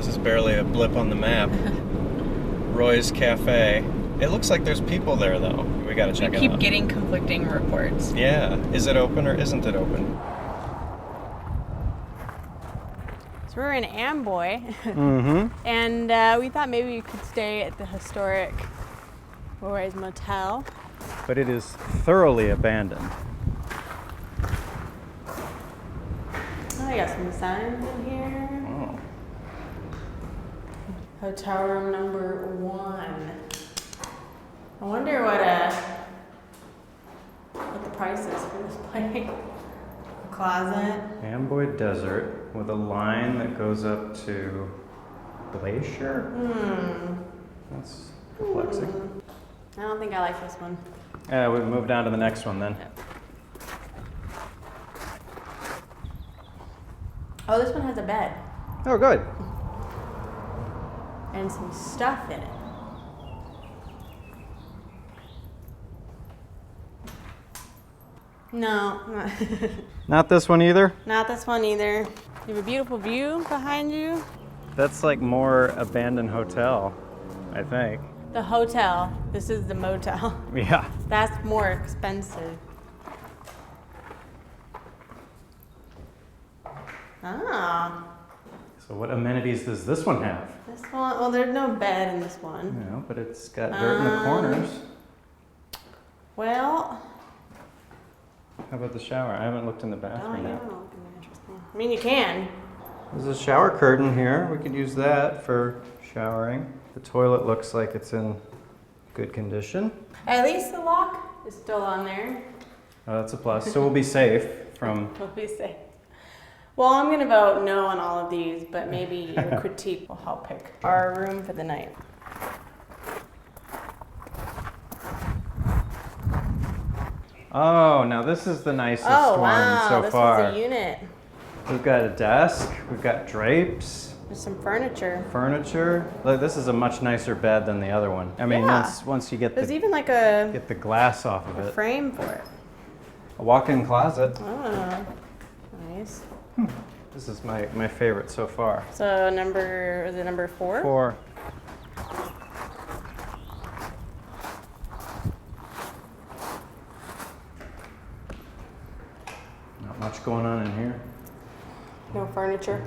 This is barely a blip on the map. Roy's Cafe. It looks like there's people there, though. We gotta check it out. We keep getting conflicting reports. Yeah. Is it open or isn't it open? So we're in Amboy. Mm-hmm. And we thought maybe we could stay at the historic Roy's Motel. But it is thoroughly abandoned. Oh, I got some signs in here. Oh. Hotel room number 1. I wonder what the price is for this place. A closet. Amboy Desert with a line that goes up to Glacier? That's perplexing. I don't think I like this one. Yeah, we move down to the next one then. Oh, this one has a bed. Oh, good. And some stuff in it. No, Not this one either? not this one either. You have a beautiful view behind you. That's like more abandoned hotel, I think. The hotel. This is the motel. Yeah. That's more expensive. Ah, So what amenities does this one have? this one. Well, there's no bed in this one. You know, but it's got dirt in the corners. Well, How about the shower? I haven't looked in the I don't bathroom yet. know. Interesting. I mean, you can. There's a shower curtain here. We could use that for showering. The toilet looks like it's in good condition. At least the lock is still on there. Oh, that's a plus. So we'll be safe from... We'll be safe. Well, I'm gonna vote no on all of these, but maybe your critique will help pick our room for the night. Oh, now this is the nicest Oh, one wow, so this far. is a unit. We've got a desk. We've got drapes, There's some furniture. furniture. Look, this is a much nicer bed than the other one. I mean, Yeah. once you get There's the even like a get the glass off of it. frame for it. A walk-in closet. Oh, nice. This is my favorite so far. So is it number 4? 4. Not much going on in here. No furniture.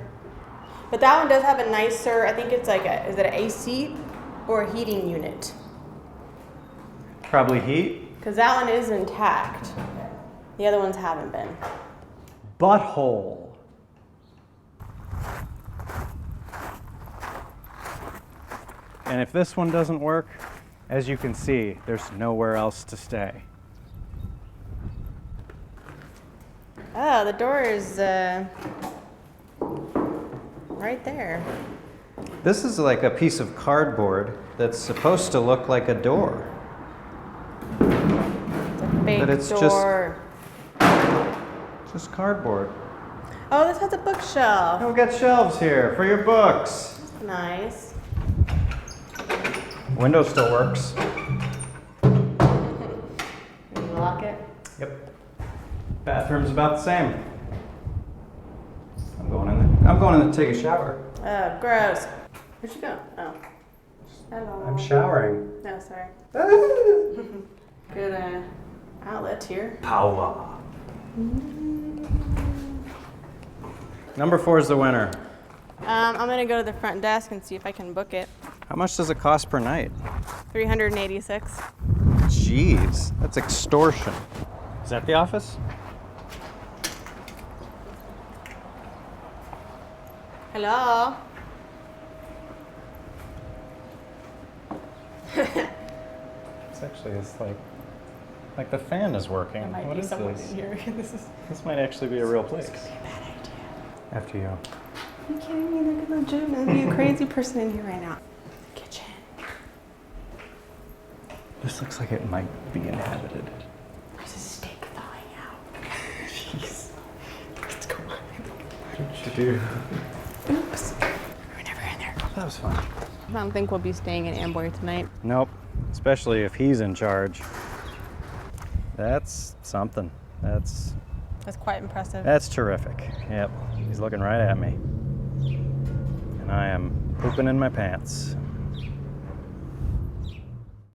But that one does have a nicer, I think it's like is it an AC or a heating unit? Probably heat. Because that one is intact. The other ones haven't been. Butthole. And if this one doesn't work, as you can see, there's nowhere else to stay. Oh, the door is right there. This is like a piece of cardboard that's supposed to look like a door. It's a fake But it's door. Just cardboard. Oh, this has a bookshelf. And we've got shelves here for your books. That's nice. Window still works. Can you lock it? Yep. Bathroom's about the same. I'm going in there. I'm going in to take a shower. Oh, gross. Where'd you go? Oh. Hello. I'm showering. No, sorry. Good outlet here. Power. Number 4 is the winner. I'm gonna go to the front desk and see if I can book it. How much does it cost per night? $386. Jeez, that's extortion. Is that the office? Hello. It's like the fan is working. There might What be is someone this? in here. This might actually be a real place. This could be a bad idea. After you. Are you kidding me? There could legitimately be a crazy person in here right now. Kitchen. This looks like it might be inhabited. There's a steak thawing out. Jeez. What's going on? What did you do? Oops. We're never in there. That was fun. I don't think we'll be staying in Amboy tonight. Nope. Especially if he's in charge. That's something. That's quite impressive. terrific. Yep. He's looking right at me. And I am Pooping in my pants.